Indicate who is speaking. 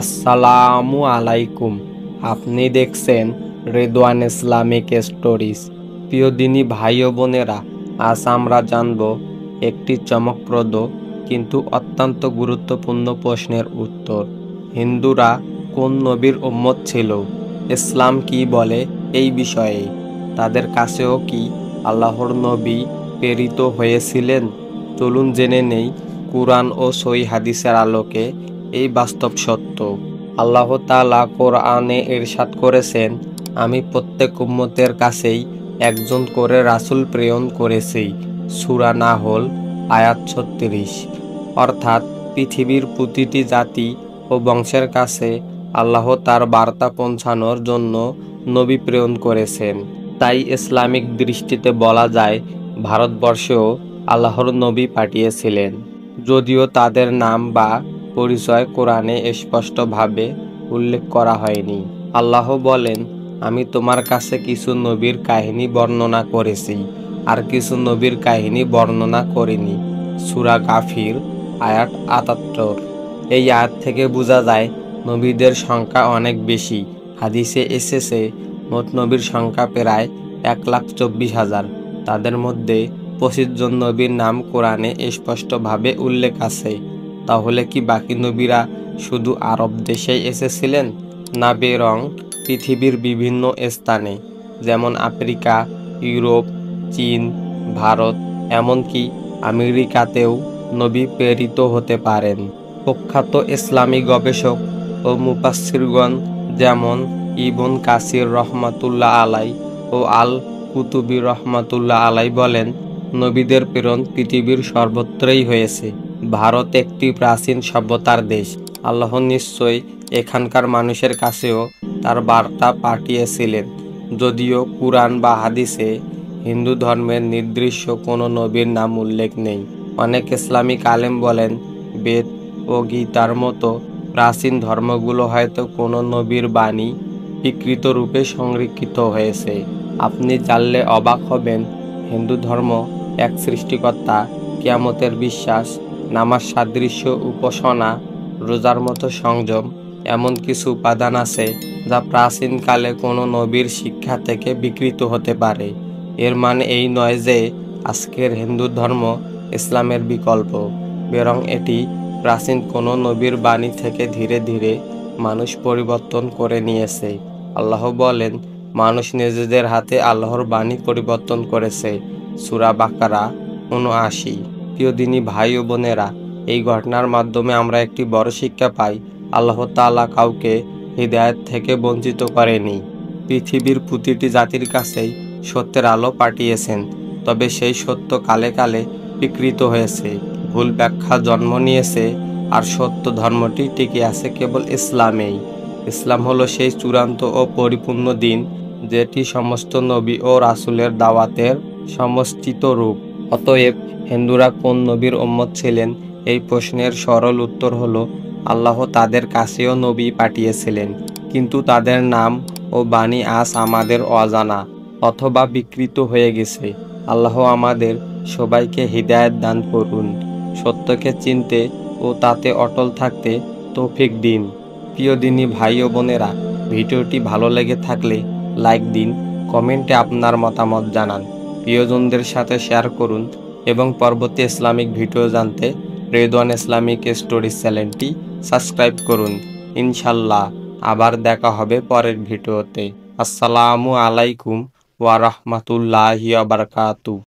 Speaker 1: আসসালামু আলাইকুম। আপনি দেখছেন রেদওয়ান ইসলামিক স্টোরিজ। প্রিয় দিনী ভাই ও বোনেরা, আজ আমরা জানব একটি চমকপ্রদ কিন্তু অত্যন্ত গুরুত্বপূর্ণ প্রশ্নের উত্তর। হিন্দুরা কোন নবীর উম্মত ছিল? ইসলাম কি বলে এই বিষয়ে? তাদের কাছেও কি আল্লাহর নবী প্রেরিত হয়েছিলেন? চলুন জেনে নেই কুরআন ও সহিহ হাদিসের আলোকে এই বাস্তব সত্য। আল্লাহ তাআলা কোরআনে ইরশাদ করেছেন, আমি প্রত্যেক উম্মতের কাছেই একজন করে রাসূল প্রেরণ করেছি। সূরা নাহল আয়াত ৩৬। অর্থাৎ পৃথিবীর প্রতিটি জাতি ও বংশের কাছে আল্লাহ তার বার্তা পৌঁছানোর জন্য নবী প্রেরণ করেছেন। তাই ইসলামিক দৃষ্টিতে বলা যায় ভারতবর্ষেও আল্লাহর নবী পাঠিয়েছিলেন, যদিও তাদের নাম বা পরিচয় কোরআনে স্পষ্টভাবে উল্লেখ করা হয়নি। আল্লাহ বলেন, আমি তোমার কাছে কিছু নবীর কাহিনী বর্ণনা করেছি আর কিছু নবীর কাহিনী বর্ণনা করিনি। সূরা গাফির আয়াত ৭৮। এই আয়াত থেকে বোঝা যায় নবীদের সংখ্যা অনেক বেশি। হাদিসে এসেছে মোট নবীর সংখ্যা প্রায় ১,২৪,০০০। তাদের মধ্যে ২৫ জন নবীর নাম কোরআনে স্পষ্টভাবে উল্লেখ আছে। তাহলে কি বাকি নবীরা শুধু আরব দেশেই এসেছিলেন, না বরং পৃথিবীর বিভিন্ন স্থানে, যেমন আফ্রিকা, ইউরোপ, চীন, ভারত, এমনকি আমেরিকাতেও নবী প্রেরিত হতে পারেন? প্রখ্যাত ইসলামী গবেষক ও মুফাসসিরগণ যেমন ইবন কাসির রহমাতুল্লাহ আলাই ও আল কুতুবী রহমাতুল্লাহ আলাই বলেন, নবীদের প্রেরণ পৃথিবীর সর্বত্রই হয়েছে। ভারত একটি প্রাচীন সভ্যতার দেশ। আল্লাহ নিশ্চয়ই এখানকার মানুষের কাছেও তার বার্তা পাঠিয়েছিলেন। যদিও কুরআন বা হাদিসে হিন্দু ধর্মের নির্দিষ্ট কোনো নবীর নাম উল্লেখ নেই। অনেক ইসলামিক আলেম বলেন, বেদ ও গীতার মতো প্রাচীন ধর্মগুলো হয়তো কোনো নবীর বাণী বিকৃত রূপে সংরক্ষিত হয়েছে। আপনি জানলে অবাক হবেন, হিন্দু ধর্ম এক সৃষ্টিকর্তা, কিয়ামতের বিশ্বাস, নামাজ সাদৃশ্য উপাসনা, রোজার মতো সংযম, এমন কিছু উপাদান আছে যা প্রাচীনকালে কোনো নবীর শিক্ষা থেকে বিকৃত হতে পারে। এর মানে এই নয় যে আজকের হিন্দু ধর্ম ইসলামের বিকল্প, বরং এটি প্রাচীন কোনো নবীর বাণী থেকে ধীরে ধীরে মানুষ পরিবর্তন করে নিয়েছে। আল্লাহ বলেন, মানুষ নিজেদের হাতে আল্লাহর বাণী পরিবর্তন করেছে। সূরা বাকারা ৭৯। প্রিয় দিনী ভাই ও বোনেরা, এই ঘটনার মাধ্যমে আমরা একটি বড় শিক্ষা পাই, আল্লাহ তাআলা কাউকে হিদায়াত থেকে বঞ্চিত করেনি। পৃথিবীর প্রতিটি জাতির কাছেই সত্যের আলো পাঠিয়েছেন, তবে সেই সত্য কালে কালে বিকৃত হয়েছে, ভুল ব্যাখ্যা জন্ম নিয়েছে, আর সত্য ধর্মটি টিকে আছে কেবল ইসলামেই। ইসলাম হলো সেই চূড়ান্ত ও পরিপূর্ণ দিন, যেটি সমস্ত নবী ও রাসূলের দাওয়াতের সমষ্টিত রূপ। অতএব হিন্দুরা কোন নবীর উম্মত ছিলেন এই প্রশ্নের সরল উত্তর হলো, আল্লাহ তাদের কাছেও নবী পাঠিয়েছিলেন, কিন্তু তাদের নাম ও বাণী আজ আমাদের অজানা অথবা বিকৃত হয়ে গেছে। আল্লাহ আমাদের সবাইকে হিদায়াত দান করুন, সত্যকে চিনতে ও তাতে অটল থাকতে তৌফিক দিন। প্রিয় দিনী ভাই ও বোনেরা, ভিডিওটি ভালো লেগে থাকলে লাইক দিন, কমেন্টে আপনার মতামত জানান, প্রিয়জনদের সাথে শেয়ার করুন এবং পরবর্তী ইসলামিক ভিডিও জানতে রেদওয়ান ইসলামিক স্টোরিজ চ্যানেলটি সাবস্ক্রাইব করুন। ইনশাল্লাহ আবার দেখা হবে পরের ভিডিওতে। আসসালামু আলাইকুম ওয়া রাহমাতুল্লাহি ওয়া বারাকাতুহু।